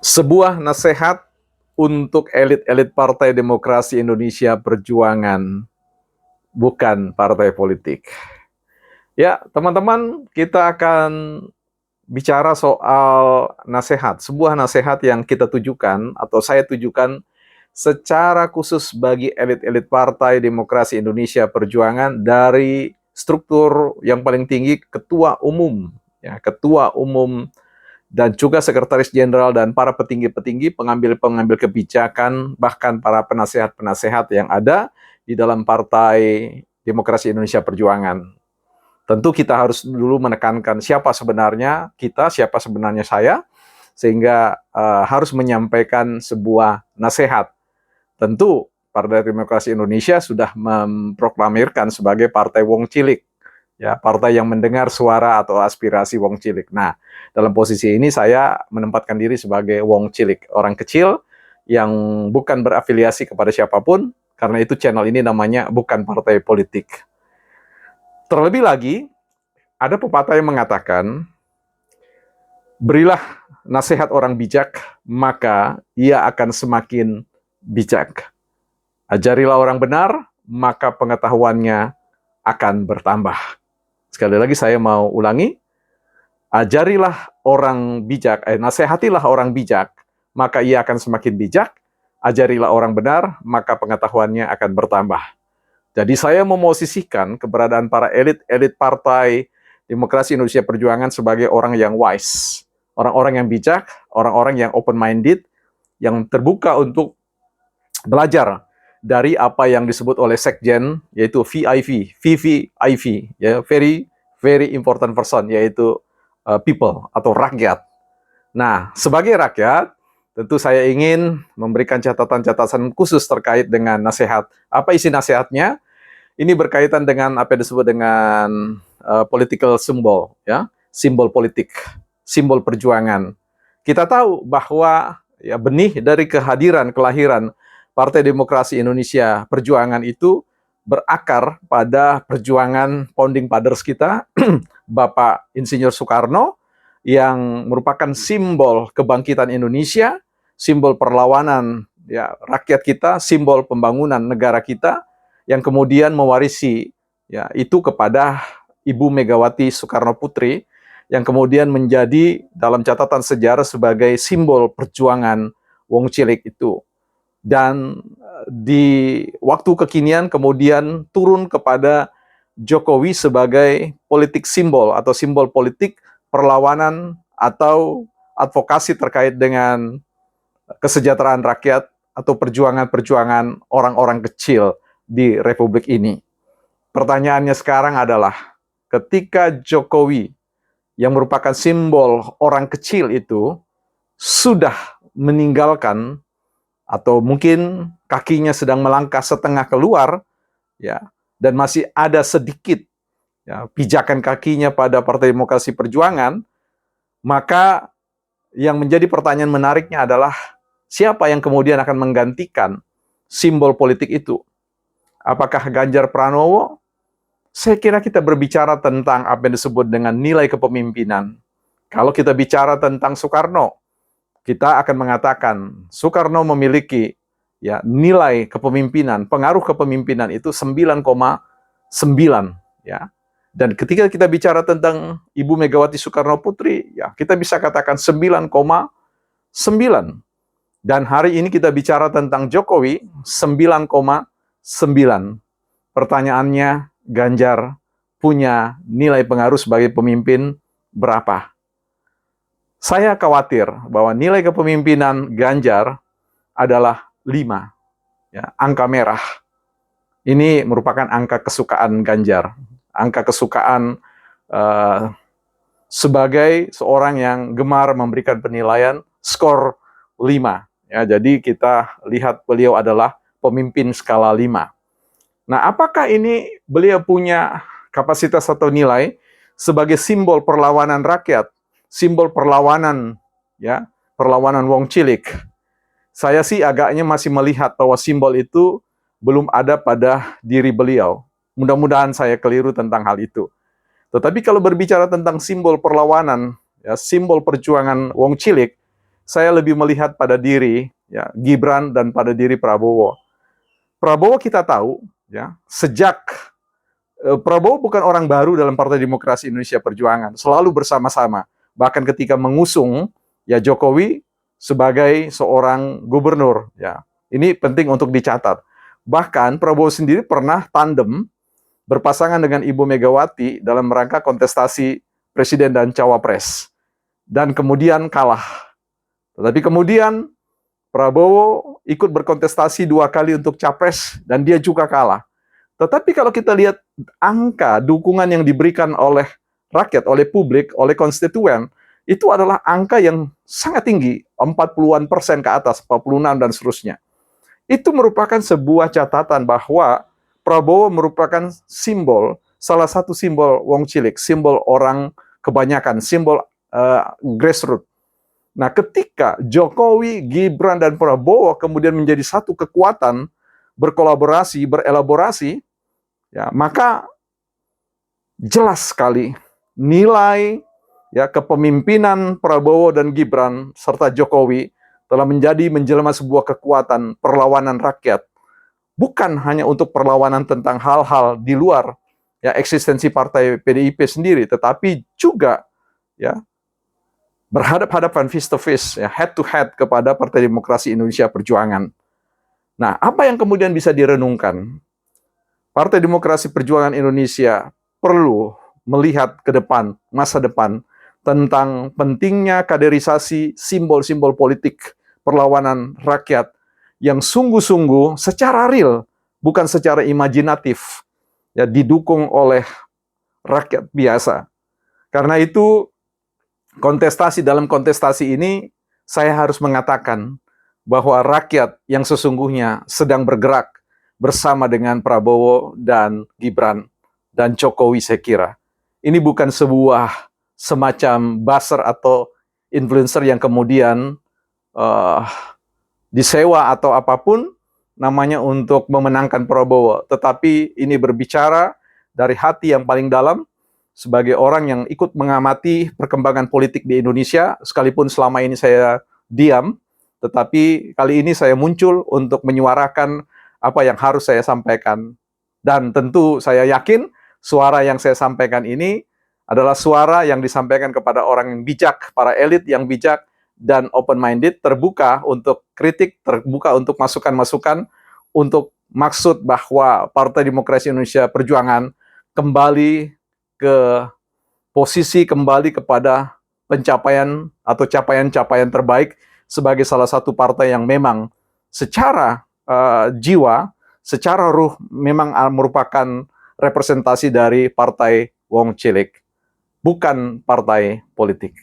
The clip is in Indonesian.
Sebuah nasihat untuk elit-elit Partai Demokrasi Indonesia Perjuangan, bukan partai politik. Ya, teman-teman, kita akan bicara soal nasihat, sebuah nasihat yang kita tujukan atau saya tujukan secara khusus bagi elit-elit Partai Demokrasi Indonesia Perjuangan dari struktur yang paling tinggi, ketua umum, ya, ketua umum dan juga sekretaris jenderal dan para petinggi-petinggi, pengambil-pengambil kebijakan, bahkan para penasehat-penasehat yang ada di dalam Partai Demokrasi Indonesia Perjuangan. Tentu kita harus dulu menekankan siapa sebenarnya kita, siapa sebenarnya saya, sehingga harus menyampaikan sebuah nasihat. Tentu Partai Demokrasi Indonesia sudah memproklamirkan sebagai partai wong cilik, ya, partai yang mendengar suara atau aspirasi wong cilik. Nah, dalam posisi ini saya menempatkan diri sebagai wong cilik, orang kecil yang bukan berafiliasi kepada siapapun, karena itu channel ini namanya bukan partai politik. Terlebih lagi, ada pepatah yang mengatakan, berilah nasihat orang bijak, maka ia akan semakin bijak. Ajarilah orang benar, maka pengetahuannya akan bertambah. Sekali lagi saya mau ulangi, ajarilah orang bijak, nasihatilah orang bijak, maka ia akan semakin bijak. Ajarilah orang benar, maka pengetahuannya akan bertambah. Jadi saya memosisikan keberadaan para elit-elit Partai Demokrasi Indonesia Perjuangan sebagai orang yang wise, orang-orang yang bijak, orang-orang yang open-minded, yang terbuka untuk belajar dari apa yang disebut oleh Sekjen, yaitu VVIP, ya, very important person, yaitu people atau rakyat. Nah, sebagai rakyat, tentu saya ingin memberikan catatan-catatan khusus terkait dengan nasihat. Apa isi nasihatnya? Ini berkaitan dengan apa yang disebut dengan political symbol, ya, simbol politik, simbol perjuangan. Kita tahu bahwa ya benih dari kelahiran Partai Demokrasi Indonesia Perjuangan itu berakar pada perjuangan founding fathers kita, Bapak Insinyur Soekarno, yang merupakan simbol kebangkitan Indonesia, simbol perlawanan ya rakyat kita, simbol pembangunan negara kita, yang kemudian mewarisi ya itu kepada Ibu Megawati Soekarno Putri, yang kemudian menjadi dalam catatan sejarah sebagai simbol perjuangan wong cilik itu. Dan di waktu kekinian kemudian turun kepada Jokowi sebagai politik simbol atau simbol politik perlawanan atau advokasi terkait dengan kesejahteraan rakyat atau perjuangan-perjuangan orang-orang kecil di Republik ini. Pertanyaannya sekarang adalah, ketika Jokowi yang merupakan simbol orang kecil itu sudah meninggalkan atau mungkin kakinya sedang melangkah setengah keluar, ya, dan masih ada sedikit ya, pijakan kakinya pada Partai Demokrasi Perjuangan, maka yang menjadi pertanyaan menariknya adalah siapa yang kemudian akan menggantikan simbol politik itu? Apakah Ganjar Pranowo? Saya kira kita berbicara tentang apa yang disebut dengan nilai kepemimpinan. Kalau kita bicara tentang Soekarno, kita akan mengatakan Soekarno memiliki ya nilai kepemimpinan, pengaruh kepemimpinan itu 9,9 ya. Dan ketika kita bicara tentang Ibu Megawati Soekarno Putri, ya kita bisa katakan 9,9. Dan hari ini kita bicara tentang Jokowi 9,9. Pertanyaannya, Ganjar punya nilai pengaruh sebagai pemimpin berapa? Saya khawatir bahwa nilai kepemimpinan Ganjar adalah 5. Ya, angka merah. Ini merupakan angka kesukaan Ganjar. Angka kesukaan sebagai seorang yang gemar memberikan penilaian skor 5. Ya, jadi kita lihat beliau adalah pemimpin skala 5. Nah, apakah ini beliau punya kapasitas atau nilai sebagai simbol perlawanan rakyat, simbol perlawanan, ya, perlawanan wong cilik? Saya sih agaknya masih melihat bahwa simbol itu belum ada pada diri beliau. Mudah-mudahan saya keliru tentang hal itu. Tetapi kalau berbicara tentang simbol perlawanan, ya, simbol perjuangan wong cilik, saya lebih melihat pada diri ya Gibran dan pada diri Prabowo. Prabowo kita tahu ya, sejak Prabowo bukan orang baru dalam Partai Demokrasi Indonesia Perjuangan, selalu bersama-sama. Bahkan ketika mengusung ya Jokowi sebagai seorang gubernur ya. Ini penting untuk dicatat. Bahkan Prabowo sendiri pernah tandem berpasangan dengan Ibu Megawati dalam rangka kontestasi presiden dan cawapres. Dan kemudian kalah. Tetapi kemudian Prabowo ikut berkontestasi 2 kali untuk capres dan dia juga kalah. Tetapi kalau kita lihat angka dukungan yang diberikan oleh rakyat, oleh publik, oleh konstituen, itu adalah angka yang sangat tinggi, 40-an% ke atas, 46 dan seterusnya. Itu merupakan sebuah catatan bahwa Prabowo merupakan simbol, salah satu simbol wong cilik, simbol orang kebanyakan, simbol grassroots. Nah, ketika Jokowi, Gibran, dan Prabowo kemudian menjadi satu kekuatan, berkolaborasi, berelaborasi, ya, maka jelas sekali nilai ya kepemimpinan Prabowo dan Gibran serta Jokowi telah menjelma sebuah kekuatan perlawanan rakyat. Bukan hanya untuk perlawanan tentang hal-hal di luar ya eksistensi partai PDIP sendiri, tetapi juga ya berhadap-hadapan face to face, ya, head to head kepada Partai Demokrasi Indonesia Perjuangan. Nah, apa yang kemudian bisa direnungkan? Partai Demokrasi Perjuangan Indonesia perlu melihat ke depan, masa depan, tentang pentingnya kaderisasi simbol-simbol politik perlawanan rakyat yang sungguh-sungguh secara real, bukan secara imajinatif, ya, didukung oleh rakyat biasa. Karena itu, dalam kontestasi ini, saya harus mengatakan bahwa rakyat yang sesungguhnya sedang bergerak bersama dengan Prabowo dan Gibran dan Jokowi, saya kira. Ini bukan sebuah semacam buzzer atau influencer yang kemudian disewa atau apapun namanya untuk memenangkan Prabowo. Tetapi ini berbicara dari hati yang paling dalam, sebagai orang yang ikut mengamati perkembangan politik di Indonesia, sekalipun selama ini saya diam, tetapi kali ini saya muncul untuk menyuarakan apa yang harus saya sampaikan. Dan tentu saya yakin suara yang saya sampaikan ini adalah suara yang disampaikan kepada orang yang bijak, para elit yang bijak dan open-minded, terbuka untuk kritik, terbuka untuk masukan-masukan, untuk maksud bahwa Partai Demokrasi Indonesia Perjuangan kembali ke posisi, kembali kepada pencapaian atau capaian-capaian terbaik sebagai salah satu partai yang memang secara jiwa, secara ruh memang merupakan representasi dari partai wong cilik, bukan partai politik.